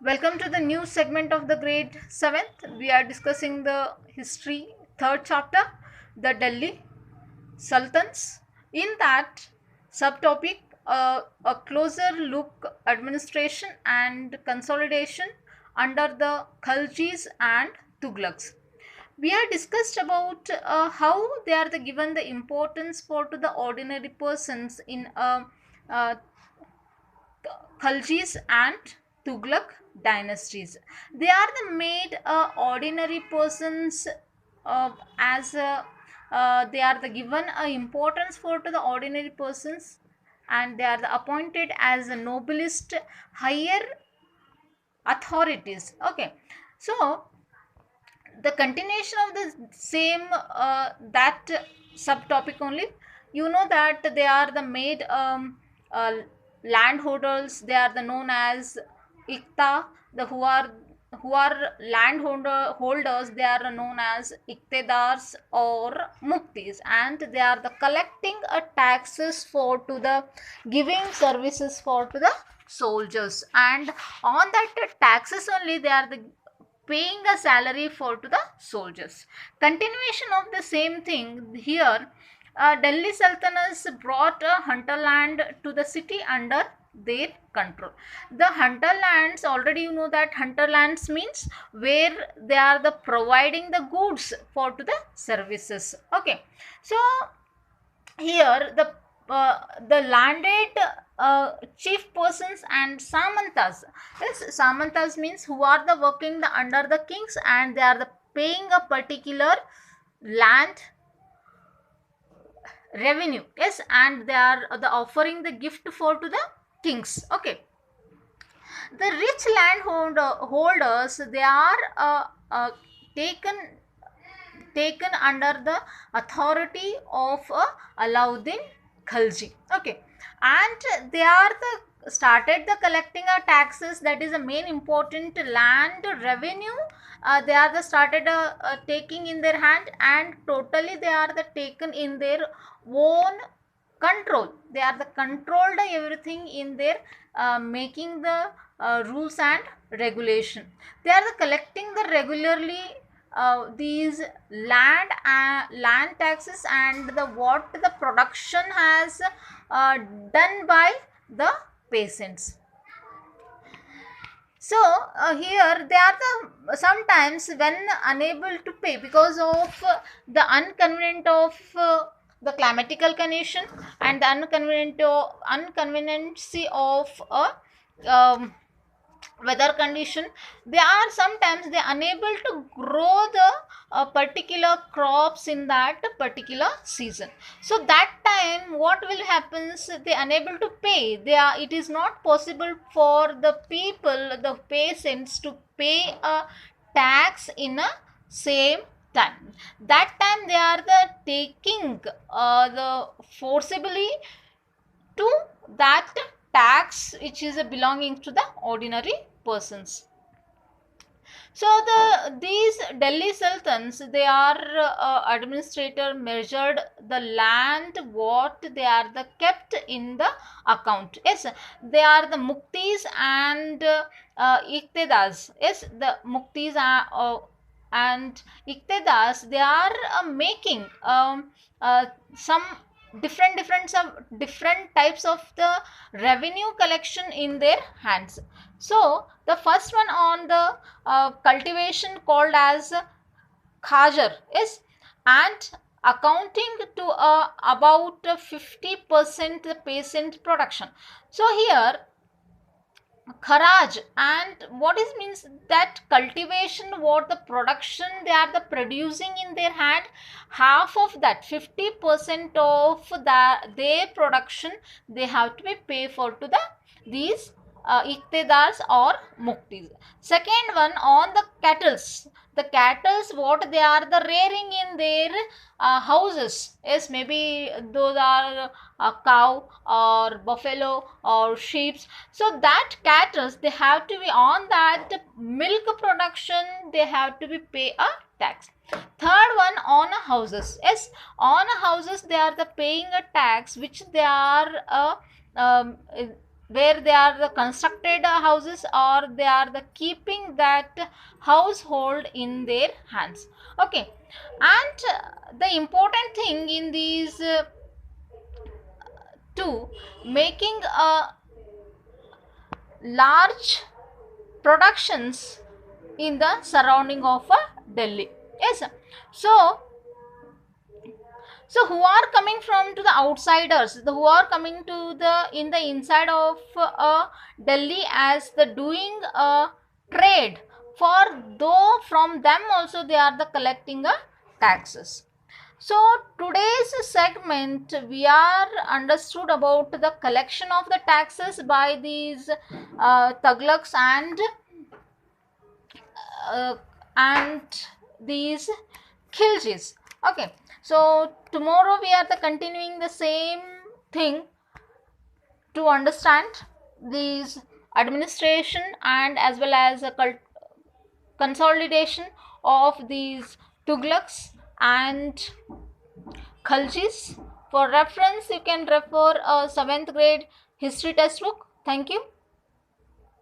Welcome to the new segment of the grade 7th. We are discussing the history third chapter, the Delhi Sultans. In that subtopic, a closer look administration and consolidation under the Khaljis and Tughlaqs. We have discussed about how they are given the importance for to the ordinary persons in uh, Khaljis and Tughlaq dynasties. They are the made ordinary persons as they are the given importance for to the ordinary persons, and they are the appointed as the noblest higher authorities. Okay, so the continuation of the same that subtopic only, you know that they are the made uh, landholders. They are the known as ikta, the who are landholder holders. They are known as iktedars or muktis, and they are the collecting taxes for to the giving services for to the soldiers, and on that taxes only they are the paying a salary for to the soldiers. Continuation of the same thing here. Delhi Sultanates brought a hinterland to the city under their control. The hinterlands, already you know that hinterlands means where they are the providing the goods for to the services. Okay, so here the landed chief persons and samantas. Yes, samantas means who are the working the under the kings, and they are the paying a particular land revenue. Yes, and they are the offering the gift for to the kings. Okay, the rich holders, they are taken taken under the authority of Alauddin Khalji. Okay, and they are the started the collecting taxes. That is the main important land revenue. They are the started taking in their hand, and totally they are the taken in their own control. They are the controlled everything in their making the rules and regulation. They are the collecting the regularly these land taxes, and the what the production has done by the peasants. So here they are the sometimes when unable to pay because of the inconvenient of the climatical condition, and the inconveniency of a weather condition. They are sometimes they unable to grow the particular crops in that particular season. So that time what will happens, they unable to pay. They are, it is not possible for the people, the peasants, to pay a tax in a same time. That time they are the taking the forcibly to that tax which is belonging to the ordinary persons. So these Delhi Sultans, they are administrator measured the land what they are the kept in the account. Yes, they are the muktis and iktedas. Yes, the muktis are and iktedas, they are making some different types of the revenue collection in their hands. So the first one on the cultivation called as khajar is, and accounting to about 50% the peasant production. So here kharaj, and what is means that cultivation what the production they are the producing in their hand, half of that 50% of the their production they have to be pay for to the these iktedars or muktis. Second one on the cattles. The cattles what they are the rearing in their houses. Yes, maybe those are a cow or buffalo or sheep. So that cattles they have to be on that milk production, they have to be pay a tax. Third one on a houses. Yes, on a houses they are the paying a tax which they are where they are the constructed houses, or they are the keeping that household in their hands. Okay, and the important thing in these two, making a large productions in the surrounding of Delhi. Yes, so so who are coming from to the outsiders, who are coming to the in the inside of Delhi as the doing a trade, for though from them also they are the collecting taxes. So today's segment we are understood about the collection of the taxes by these Tughlaqs uh, and these Khiljis. Okay, so tomorrow we are the continuing the same thing to understand these administration and as well as a consolidation of these Tughlaqs and Khaljis. For reference, you can refer a 7th grade history textbook. Thank you.